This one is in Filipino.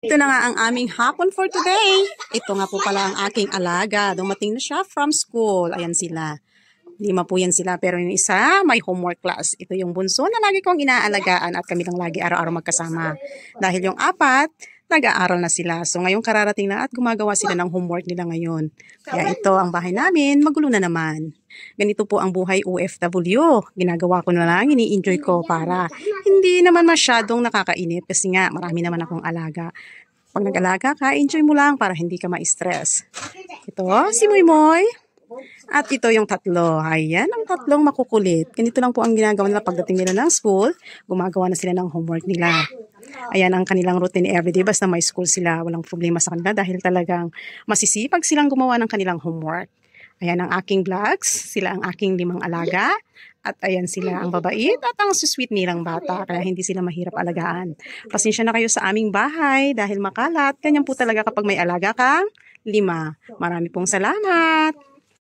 Ito na nga ang aming hapon for today. Ito nga po pala ang aking alaga. Dumating na siya from school. Ayan sila. 5 po yan sila. Pero yung isa, may homework class. Ito yung bunso na lagi kong inaalagaan at kami lang lagi araw-araw magkasama. Dahil yung 4, nag-aaral na sila. So ngayong kararating na at gumagawa sila ng homework nila ngayon. Kaya ito ang bahay namin, magulo na naman. Ganito po ang buhay OFW. Ginagawa ko na lang, ini-enjoy ko para hindi naman masyadong nakakainip kasi nga marami naman akong alaga. Pag nag-alaga ka, enjoy mo lang para hindi ka ma-stress. Ito, si Moymoy. At ito yung 3. Ayan, ang 3 makukulit. Ganito lang po ang ginagawa nila pagdating nila ng school. Gumagawa na sila ng homework nila. Ayan ang kanilang routine everyday. Basta may school sila, walang problema sa kanila dahil talagang masisipag silang gumawa ng kanilang homework. Ayan ang aking vlogs. Sila ang aking 5 alaga. At ayan sila ang babait at ang sweet nilang bata. Kaya hindi sila mahirap alagaan. Pasensya na kayo sa aming bahay dahil makalat. Ganyan po talaga kapag may alaga kang 5. Marami pong salamat.